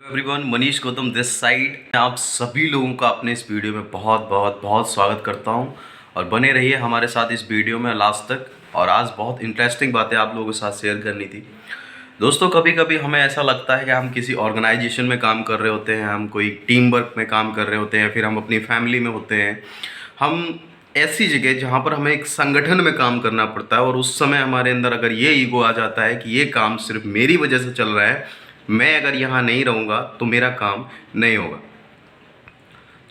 Everyone, Manish Gautam this side. आप सभी लोगों का अपने इस वीडियो में बहुत बहुत बहुत स्वागत करता हूं और बने रहिए हमारे साथ इस वीडियो में लास्ट तक। और आज बहुत इंटरेस्टिंग बातें आप लोगों के साथ शेयर करनी थी। दोस्तों, कभी कभी हमें ऐसा लगता है कि हम किसी ऑर्गेनाइजेशन में काम कर रहे होते हैं, हम कोई टीम वर्क में काम कर रहे होते हैं, फिर हम अपनी फैमिली में होते हैं। हम ऐसी जगह जहाँ पर हमें एक संगठन में काम करना पड़ता है और उस समय हमारे अंदर अगर ये ईगो आ जाता है कि ये काम सिर्फ मेरी वजह से चल रहा है, मैं अगर यहाँ नहीं रहूँगा तो मेरा काम नहीं होगा।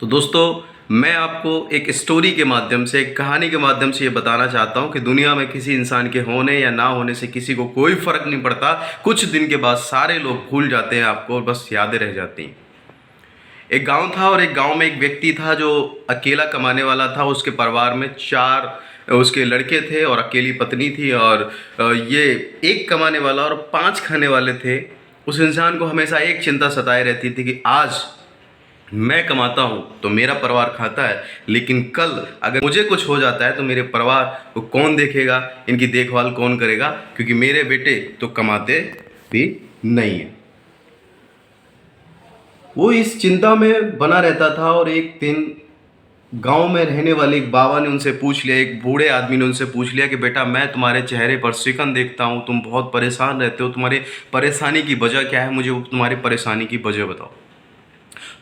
तो दोस्तों, मैं आपको एक स्टोरी के माध्यम से, एक कहानी के माध्यम से ये बताना चाहता हूँ कि दुनिया में किसी इंसान के होने या ना होने से किसी को कोई फ़र्क नहीं पड़ता। कुछ दिन के बाद सारे लोग भूल जाते हैं आपको और बस यादें रह जाती हैं। एक गांव था और एक गांव में एक व्यक्ति था जो अकेला कमाने वाला था। उसके परिवार में 4 उसके लड़के थे और अकेली पत्नी थी, और ये एक कमाने वाला और 5 खाने वाले थे। उस इंसान को हमेशा एक चिंता सताए रहती थी कि आज मैं कमाता हूँ तो मेरा परिवार खाता है, लेकिन कल अगर मुझे कुछ हो जाता है तो मेरे परिवार को कौन देखेगा, इनकी देखभाल कौन करेगा, क्योंकि मेरे बेटे तो कमाते भी नहीं है। वो इस चिंता में बना रहता था और एक दिन गांव में रहने वाले एक बाबा ने उनसे पूछ लिया, एक बूढ़े आदमी ने उनसे पूछ लिया कि बेटा, मैं तुम्हारे चेहरे पर शिकन देखता हूँ, तुम बहुत परेशान रहते हो, तुम्हारी परेशानी की वजह क्या है, मुझे तुम्हारी परेशानी की वजह बताओ।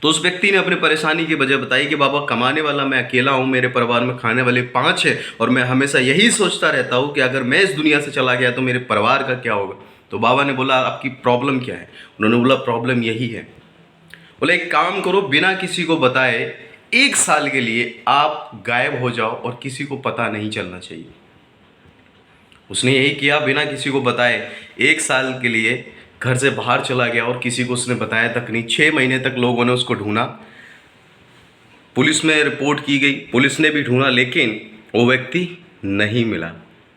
तो उस व्यक्ति ने अपनी परेशानी की वजह बताई कि बाबा, कमाने वाला मैं अकेला हूँ, मेरे परिवार में खाने वाले 5 हैं और मैं हमेशा यही सोचता रहता हूँ कि अगर मैं इस दुनिया से चला गया तो मेरे परिवार का क्या होगा। तो बाबा ने बोला, आपकी प्रॉब्लम क्या है? उन्होंने बोला, प्रॉब्लम यही है। बोले, एक काम करो, बिना किसी को बताए 1 साल के लिए आप गायब हो जाओ और किसी को पता नहीं चलना चाहिए। उसने यही किया, बिना किसी को बताए 1 साल के लिए घर से बाहर चला गया और किसी को उसने बताया तक नहीं। 6 महीने तक लोगों ने उसको ढूंढा, पुलिस में रिपोर्ट की गई, पुलिस ने भी ढूंढा, लेकिन वो व्यक्ति नहीं मिला।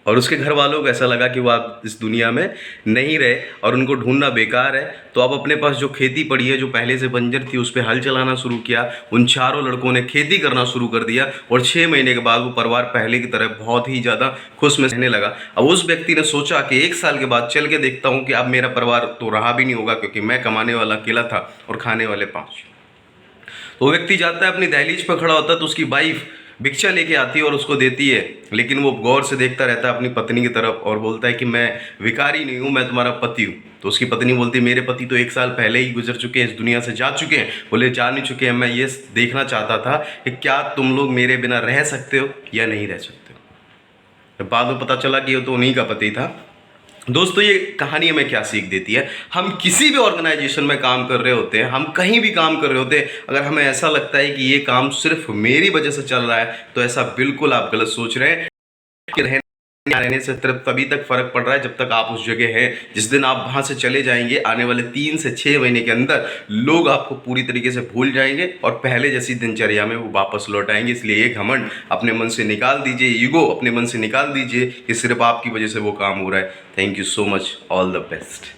और उसके घर वालों को ऐसा लगा कि वो आप इस दुनिया में नहीं रहे और उनको ढूंढना बेकार है। तो अब अपने पास जो खेती पड़ी है, जो पहले से बंजर थी, उस पर हल चलाना शुरू किया। उन 4 लड़कों ने खेती करना शुरू कर दिया और 6 महीने के बाद वो परिवार पहले की तरह बहुत ही ज़्यादा खुश में रहने लगा। अब उस व्यक्ति ने सोचा कि 1 साल के बाद चल के देखता हूँ कि अब मेरा परिवार तो रहा भी नहीं होगा, क्योंकि मैं कमाने वाला अकेला था और खाने वाले 5। तो वो व्यक्ति जाता है, अपनी दहलीज पर खड़ा होता है, तो उसकी वाइफ भिक्षा लेके आती है और उसको देती है, लेकिन वो गौर से देखता रहता है अपनी पत्नी की तरफ और बोलता है कि मैं भिखारी नहीं हूँ, मैं तुम्हारा पति हूँ। तो उसकी पत्नी बोलती है, मेरे पति तो 1 साल पहले ही गुजर चुके हैं, इस दुनिया से जा चुके हैं। बोले, जा नहीं चुके हैं, मैं ये देखना चाहता था कि क्या तुम लोग मेरे बिना रह सकते हो या नहीं रह सकते हो। बाद में पता चला कि वो तो उन्हीं का पति था। दोस्तों, ये कहानी हमें क्या सीख देती है? हम किसी भी ऑर्गेनाइजेशन में काम कर रहे होते हैं, हम कहीं भी काम कर रहे होते हैं, अगर हमें ऐसा लगता है कि ये काम सिर्फ मेरी वजह से चल रहा है, तो ऐसा बिल्कुल आप गलत सोच रहे हैं। रहने से तभी तक फर्क पड़ रहा है जब तक आप उस जगह हैं। जिस दिन आप वहां से चले जाएंगे, आने वाले 3 से 6 महीने के अंदर लोग आपको पूरी तरीके से भूल जाएंगे और पहले जैसी दिनचर्या में वो वापस लौट आएंगे। इसलिए ये घमंड अपने मन से निकाल दीजिए, ईगो अपने मन से निकाल दीजिए कि सिर्फ आपकी वजह से वो काम हो रहा है। Thank you so much, all the best.